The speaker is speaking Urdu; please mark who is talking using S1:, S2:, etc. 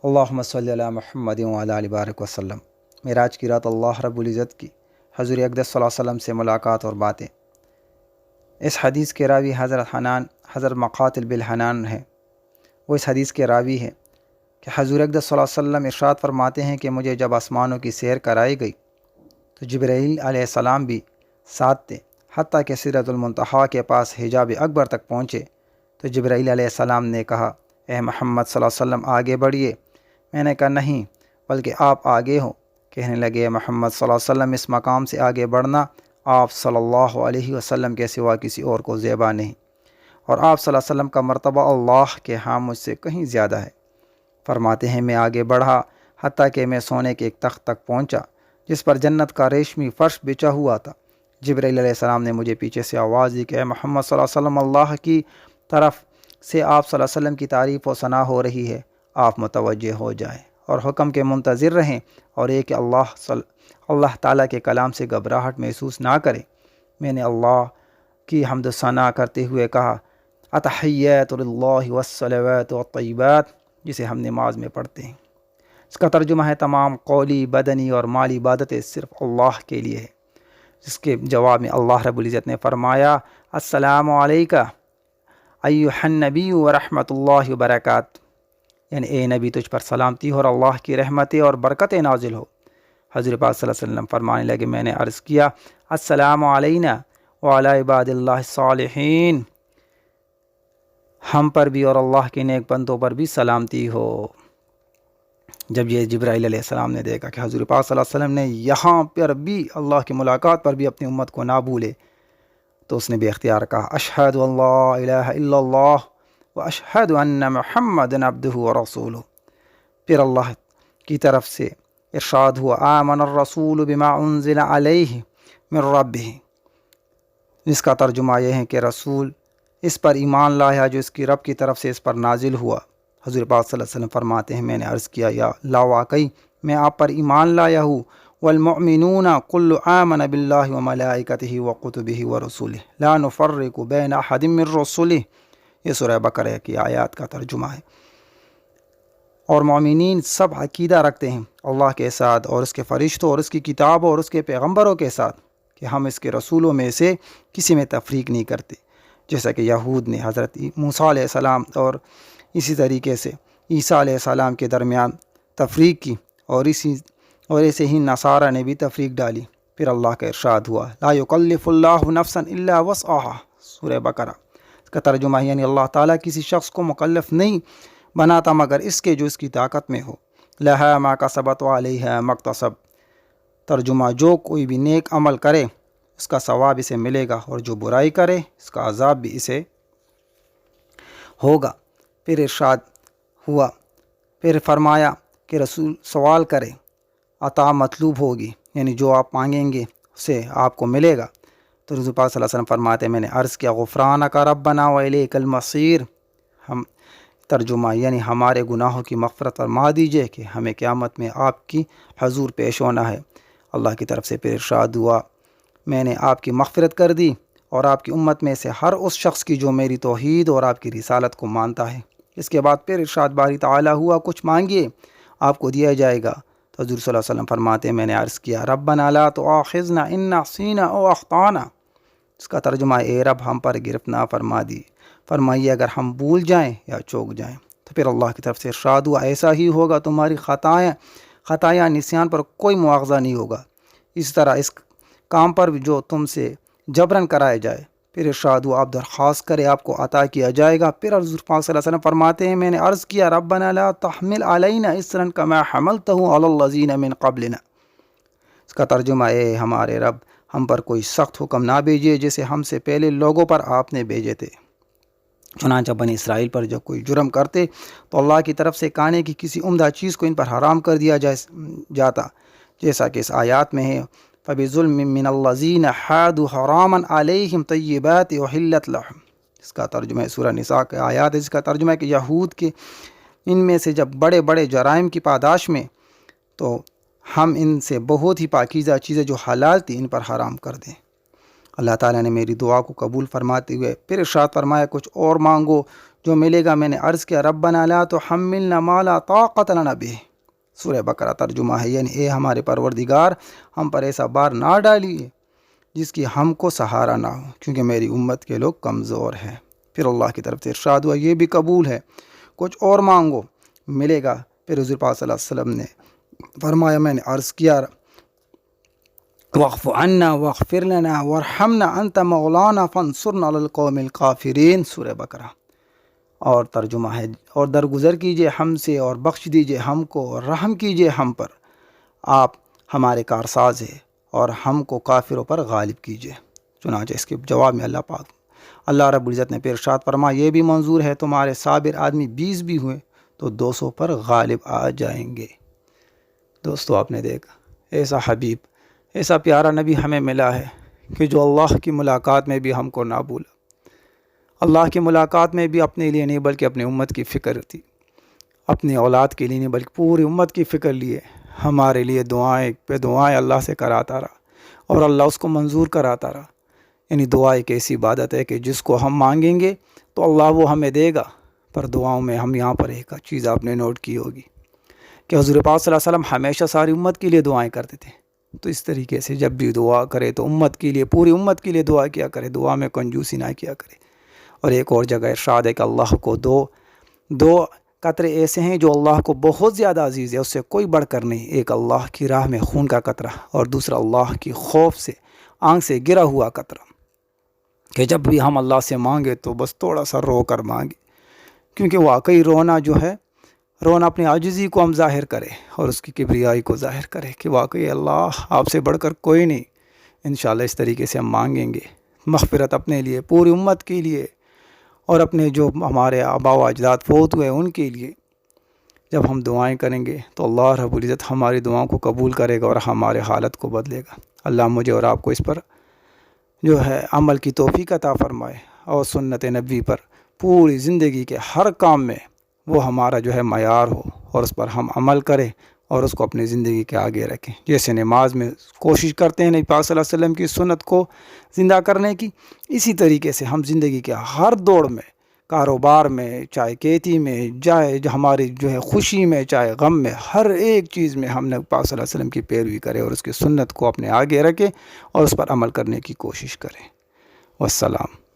S1: اللہم صلی علی محمد وعلی آل بارک وسلم۔ معراج کی رات اللہ رب العزت کی حضور اقدس صلی اللہ علیہ وسلم سے ملاقات اور باتیں۔ اس حدیث کے راوی حضرت مقاتل بالحنان ہے۔ وہ اس حدیث کے راوی ہے کہ حضور اقدس صلی اللہ علیہ وسلم ارشاد فرماتے ہیں کہ مجھے جب آسمانوں کی سیر کرائی گئی تو جبرائیل علیہ السلام بھی ساتھ تھے، حتیٰ کہ سدرۃ المنتہا کے پاس حجاب اکبر تک پہنچے تو جبرائیل علیہ السلام نے کہا، اے محمد صلی اللہ علیہ وسلم آگے بڑھیے۔ میں نے کہا نہیں، بلکہ آپ آگے ہو۔ کہنے لگے، اے محمد صلی اللہ علیہ وسلم اس مقام سے آگے بڑھنا آپ صلی اللہ علیہ وسلم کے سوا کسی اور کو زیبا نہیں، اور آپ صلی اللہ علیہ وسلم کا مرتبہ اللہ کے ہاں مجھ سے کہیں زیادہ ہے۔ فرماتے ہیں میں آگے بڑھا حتیٰ کہ میں سونے کے ایک تخت تک پہنچا جس پر جنت کا ریشمی فرش بچھا ہوا تھا۔ جبرائیل علیہ السلام نے مجھے پیچھے سے آواز دی کہ اے محمد صلی اللہ علیہ وسلم، اللہ کی طرف سے آپ صلی اللہ علیہ وسلم کی تعریف و ثنا ہو رہی ہے، آپ متوجہ ہو جائیں اور حکم کے منتظر رہیں، اور یہ کہ اللہ تعالیٰ کے کلام سے گھبراہٹ محسوس نہ کریں۔ میں نے اللہ کی حمد و ثنا کرتے ہوئے کہا، اتحیات للہ والصلوات والطیبات، جسے ہم نماز میں پڑھتے ہیں۔ اس کا ترجمہ ہے تمام قولی، بدنی اور مالی عبادتیں صرف اللہ کے لیے ہے۔ جس کے جواب میں اللہ رب العزت نے فرمایا، السلام علیکہ ایھا النبی ورحمۃ اللہ وبرکاتہ، یعنی اے نبی تجھ پر سلامتی ہو اور اللہ کی رحمتیں اور برکتیں نازل ہو۔ حضور پاک صلی اللہ علیہ وسلم فرمانے لگے، میں نے عرض کیا، السلام علینا وعلی عباد اللہ الصالحین، ہم پر بھی اور اللہ کے نیک بندوں پر بھی سلامتی ہو۔ جب یہ جبرائیل علیہ السلام نے دیکھا کہ حضور پاک صلی اللہ علیہ وسلم نے یہاں پر بھی اللہ کی ملاقات پر بھی اپنی امت کو نہ بھولے تو اس نے بھی اختیار کہا، اشہد ان لا الہ الا اللہ واشہد ان محمد عبدہ ورسولہ۔ پھر اللہ کی طرف سے ارشاد ہوا، آمن الرسول بما انزل علیہ من ربہ، جس کا ترجمہ یہ ہے کہ رسول اس پر ایمان لایا جو اس کی رب کی طرف سے اس پر نازل ہوا۔ حضور پاک صلی اللہ علیہ وسلم فرماتے ہیں، میں نے عرض کیا، یا لا واقعی میں آپ پر ایمان لایا ہوں، والمؤمنون کل آمن باللہ وملائکتہ وکتبہ ورسلہ لا نفرق بین احد من رسلہ۔ یہ سورہ بقرہ کی آیات کا ترجمہ ہے۔ اور مومنین سب عقیدہ رکھتے ہیں اللہ کے ساتھ اور اس کے فرشتوں اور اس کی کتابوں اور اس کے پیغمبروں کے ساتھ کہ ہم اس کے رسولوں میں سے کسی میں تفریق نہیں کرتے، جیسا کہ یہود نے حضرت موسیٰ علیہ السلام اور اسی طریقے سے عیسیٰ علیہ السلام کے درمیان تفریق کی، اور ایسے ہی نصارہ نے بھی تفریق ڈالی۔ پھر اللہ کا ارشاد ہوا، لا یکلف اللہ نفسا الا وسعہا، سورہ بقرہ۔ اس کا ترجمہ یعنی اللہ تعالیٰ کسی شخص کو مکلف نہیں بناتا مگر اس کے جو اس کی طاقت میں ہو، لہا ما کسبت وعلیہا ما اکتسب۔ ترجمہ، جو کوئی بھی نیک عمل کرے اس کا ثواب اسے ملے گا، اور جو برائی کرے اس کا عذاب بھی اسے ہوگا۔ پھر ارشاد ہوا، پھر فرمایا کہ رسول سوال کرے، عطا مطلوب ہوگی، یعنی جو آپ مانگیں گے اسے آپ کو ملے گا۔ تو رسول پاک صلی اللہ علیہ وسلم فرماتے ہیں، میں نے عرض کیا، غفرانک ربنا والیک المصیر، ہم ترجمہ یعنی ہمارے گناہوں کی مغفرت فرما دیجئے کہ ہمیں قیامت میں آپ کی حضور پیش ہونا ہے۔ اللہ کی طرف سے پھر ارشاد ہوا، میں نے آپ کی مغفرت کر دی اور آپ کی امت میں سے ہر اس شخص کی جو میری توحید اور آپ کی رسالت کو مانتا ہے۔ اس کے بعد پھر ارشاد باری تعالیٰ ہوا، کچھ مانگیے آپ کو دیا جائے گا۔ تو حضور صلی اللہ علیہ وسلم فرماتے ہیں، میں نے عرض کیا، ربنا لا تؤاخذنا ان نسینا او اخطانا، اس کا ترجمہ، اے رب ہم پر گرفت نہ فرمائیے اگر ہم بھول جائیں یا چوک جائیں۔ تو پھر اللہ کی طرف سے ارشاد ہوا، ایسا ہی ہوگا، تمہاری خطایا نسیان پر کوئی مواخذہ نہیں ہوگا، اس طرح اس کام پر بھی جو تم سے جبرن کرایا جائے۔ پھر ارشاد ہوا، آپ درخواست کرے آپ کو عطا کیا جائے گا۔ پھر حضور پاک صلی اللہ علیہ وسلم فرماتے ہیں، میں نے عرض کیا، ربنا لا تحمل علینا اصرا کما حملتہ علی الذین من قبلنا، اس کا ترجمہ، اے ہمارے رب ہم پر کوئی سخت حکم نہ بھیجیے جیسے ہم سے پہلے لوگوں پر آپ نے بھیجے تھے۔ چنانچہ بنی اسرائیل پر جب کوئی جرم کرتے تو اللہ کی طرف سے کھانے کی کسی عمدہ چیز کو ان پر حرام کر دیا جاتا، جیسا کہ اس آیات میں ہے، فَبِظُلْمٍ مِّنَ الَّذِينَ حَادُوا حَرَامًا عَلَيْهِمْ طَيِّبَاتٍ أُحِلَّتْ لَهُمْ، اس کا ترجمہ ہے سورہ نساء کے آیات ہے، اس کا ترجمہ ہے کہ یہود کے ان میں سے جب بڑے بڑے جرائم کی پاداش میں تو ہم ان سے بہت ہی پاکیزہ چیزیں جو حلال تھی ان پر حرام کر دیں۔ اللہ تعالیٰ نے میری دعا کو قبول فرماتے ہوئے پھر ارشاد فرمایا، کچھ اور مانگو جو ملے گا۔ میں نے عرض کیا ربنا لا تحملنا ما لا طاقت لنا بہ۔ سورہ بقرہ ترجمہ ہے، یعنی اے ہمارے پروردگار ہم پر ایسا بار نہ ڈالیے جس کی ہم کو سہارا نہ ہو، کیونکہ میری امت کے لوگ کمزور ہیں۔ پھر اللہ کی طرف سے ارشاد ہوا یہ بھی قبول ہے، کچھ اور مانگو ملے گا۔ پھر حضور پاک صلی اللہ علیہ وسلم نے فرمایا میں نے عرض کیا واعف عنا واغفر لنا وارحمنا انت مولانا فانصرنا علی القوم الکافرین، سورہ بقرہ۔ اور ترجمہ ہے اور درگزر کیجئے ہم سے اور بخش دیجئے ہم کو اور رحم کیجئے ہم پر، آپ ہمارے کارساز ہیں اور ہم کو کافروں پر غالب کیجئے۔ چنانچہ اس کے جواب میں اللہ رب العزت نے پھر ارشاد فرمایا یہ بھی منظور ہے، تمہارے صابر آدمی 20 بھی ہوئے تو 200 پر غالب آ جائیں گے۔ دوستو آپ نے دیکھا ایسا حبیب، ایسا پیارا نبی ہمیں ملا ہے کہ جو اللہ کی ملاقات میں بھی ہم کو نہ بھولا، اللہ کی ملاقات میں بھی اپنے لیے نہیں بلکہ اپنی امت کی فکر تھی، اپنی اولاد کے لیے نہیں بلکہ پوری امت کی فکر لیے ہمارے لیے دعائیں پہ دعائیں اللہ سے کراتا رہا اور اللہ اس کو منظور کراتا رہا۔ یعنی دعا ایک ایسی عبادت ہے کہ جس کو ہم مانگیں گے تو اللہ وہ ہمیں دے گا، پر دعاؤں میں ہم یہاں پر ایک چیز آپ نے نوٹ کی ہوگی کہ حضور پاک صلی اللہ علیہ وسلم ہمیشہ ساری امت کے لیے دعائیں کرتے تھے۔ تو اس طریقے سے جب بھی دعا کرے تو امت کے لیے، پوری امت کے لیے دعا کیا کرے، دعا میں کنجوسی نہ کیا کرے۔ اور ایک اور جگہ ارشاد ہے کہ اللہ کو دو قطرے ایسے ہیں جو اللہ کو بہت زیادہ عزیز ہے، اس سے کوئی بڑھ کر نہیں، ایک اللہ کی راہ میں خون کا قطرہ اور دوسرا اللہ کی خوف سے آنکھ سے گرا ہوا قطرہ، کہ جب بھی ہم اللہ سے مانگے تو بس تھوڑا سا رو کر مانگے، کیونکہ واقعی رونا جو ہے، رونا اپنی عاجزی کو ہم ظاہر کرے اور اس کی کبریائی کو ظاہر کرے کہ واقعی اللہ آپ سے بڑھ کر کوئی نہیں۔ انشاءاللہ اس طریقے سے ہم مانگیں گے مغفرت اپنے لیے، پوری امت کے لیے، اور اپنے جو ہمارے آباء و اجداد فوت ہوئے ان کے لیے۔ جب ہم دعائیں کریں گے تو اللہ رب العزت ہماری دعاؤں کو قبول کرے گا اور ہمارے حالت کو بدلے گا۔ اللہ مجھے اور آپ کو اس پر جو ہے عمل کی توفیق عطا فرمائے اور سنت نبی پر پوری زندگی کے ہر کام میں وہ ہمارا جو ہے معیار ہو اور اس پر ہم عمل کریں اور اس کو اپنی زندگی کے آگے رکھیں۔ جیسے نماز میں کوشش کرتے ہیں نبی پاک صلی اللہ علیہ وسلم کی سنت کو زندہ کرنے کی، اسی طریقے سے ہم زندگی کے ہر دوڑ میں، کاروبار میں، چاہے کھیتی میں، چاہے ہماری جو ہے خوشی میں، چاہے غم میں، ہر ایک چیز میں ہم نبی پاک صلی اللہ علیہ وسلم کی پیروی کریں اور اس کی سنت کو اپنے آگے رکھیں اور اس پر عمل کرنے کی کوشش کریں۔ والسلام۔